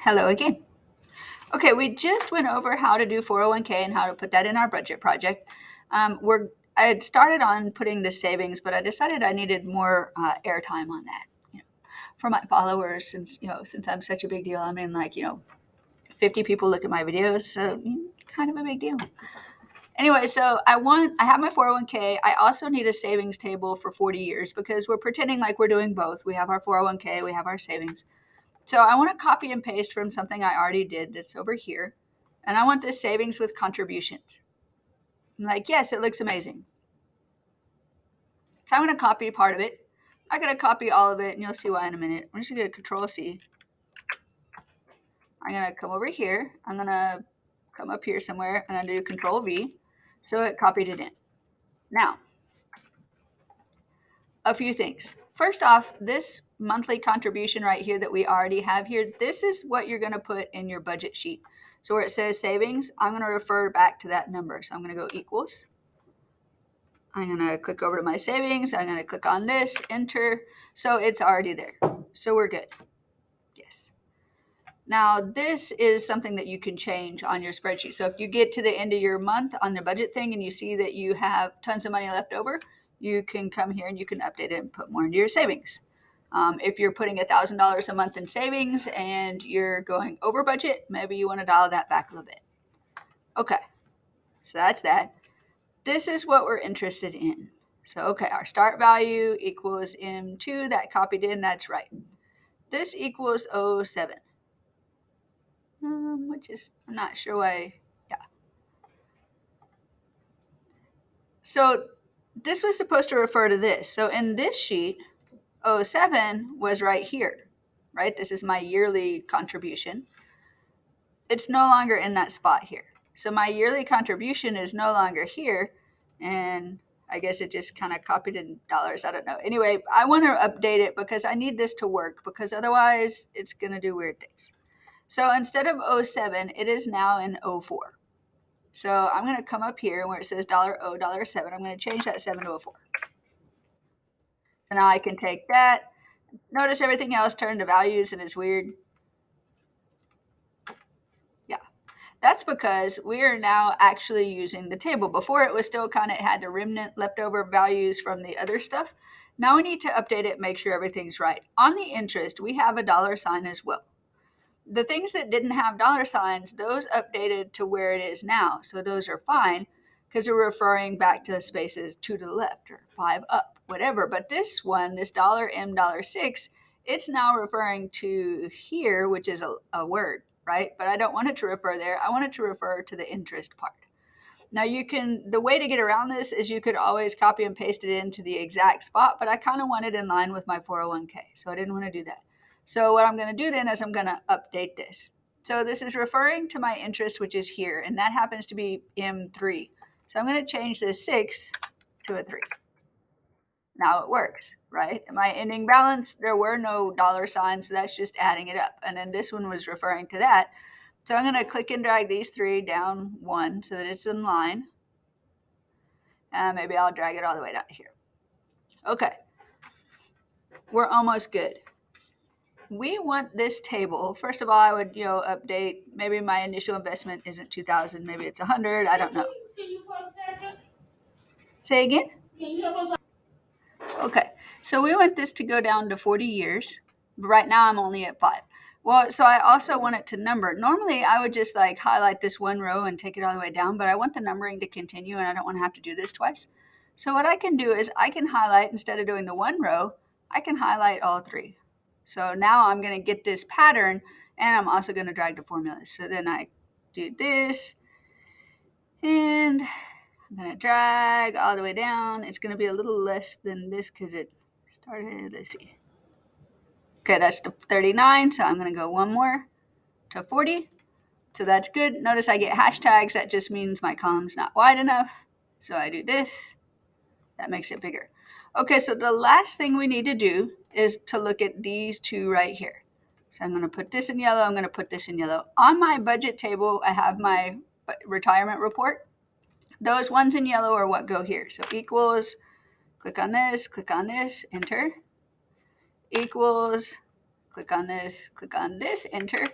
Hello again. Okay, we just went over how to do 401k and how to put that in our budget project. I had started on putting the savings, but I decided I needed more airtime on that, for my followers, since I'm such a big deal. I mean, 50 people look at my videos, so kind of a big deal. Anyway, so I have my 401k. I also need a savings table for 40 years because we're pretending like we're doing both. We have our 401k, we have our savings. So I want to copy and paste from something I already did that's over here. And I want this savings with contributions. I'm like, yes, it looks amazing. So I'm going to copy part of it. I'm going to copy all of it, and you'll see why in a minute. I'm just going to Control C. I'm going to come over here. I'm going to come up here somewhere, and I'm going to do Control V. So it copied it in. Now, a few things. First off, this monthly contribution right here that we already have here, this is what you're going to put in your budget sheet. So where it says savings, I'm going to refer back to that number. So I'm going to go equals. I'm going to click over to my savings. I'm going to click on this, enter. So it's already there. So we're good. Yes. Now, this is something that you can change on your spreadsheet. So if you get to the end of your month on the budget thing and you see that you have tons of money left over, you can come here and you can update it and put more into your savings. If you're putting $1,000 a month in savings and you're going over budget, maybe you want to dial that back a little bit. Okay, so that's that. This is what we're interested in. So, okay, our start value equals M2, that copied in, that's right. This equals 07. Which is, I'm not sure why, yeah. So this was supposed to refer to this. So in this sheet, 07 was right here, right? This is my yearly contribution. It's no longer in that spot here. So my yearly contribution is no longer here. And I guess it just kind of copied in dollars. I don't know. Anyway, I want to update it because I need this to work because otherwise it's going to do weird things. So instead of 07, it is now in 04. So I'm going to come up here where it says $0.07. I'm going to change that 7 to a 4. So now I can take that. Notice everything else turned to values and it's weird. Yeah. That's because we are now actually using the table. Before it was still kind of had the remnant leftover values from the other stuff. Now we need to update it, make sure everything's right. On the interest, we have a dollar sign as well. The things that didn't have dollar signs, those updated to where it is now. So those are fine because they're referring back to the spaces 2 to the left or 5 up, whatever. But this one, this $M$6, it's now referring to here, which is a word, right? But I don't want it to refer there. I want it to refer to the interest part. Now the way to get around this is you could always copy and paste it into the exact spot, but I kind of want it in line with my 401k. So I didn't want to do that. So what I'm going to do then is I'm going to update this. So this is referring to my interest, which is here, and that happens to be M3. So I'm going to change this 6 to a 3. Now it works, right? My ending balance, there were no dollar signs, so that's just adding it up. And then this one was referring to that. So I'm going to click and drag these 3 down 1 so that it's in line. And maybe I'll drag it all the way down to here. Okay, we're almost good. We want this table. First of all, I would, update. Maybe my initial investment isn't 2,000. Maybe it's 100. I don't know. Say again? Okay, so we want this to go down to 40 years. But right now I'm only at 5. Well, so I also want it to number. Normally I would just like highlight this one row and take it all the way down, but I want the numbering to continue and I don't want to have to do this twice. So what I can do is I can highlight, instead of doing the one row, I can highlight all 3. So now I'm going to get this pattern and I'm also going to drag the formulas. So then I do this and I'm going to drag all the way down. It's going to be a little less than this because it started, let's see. Okay, that's the 39, so I'm going to go one more to 40. So that's good. Notice I get hashtags. That just means my column's not wide enough. So I do this. That makes it bigger. Okay, so the last thing we need to do is to look at these 2 right here. So I'm going to put this in yellow. I'm going to put this in yellow. On my budget table, I have my retirement report. Those ones in yellow are what go here. So equals, click on this, enter. Equals, click on this, enter.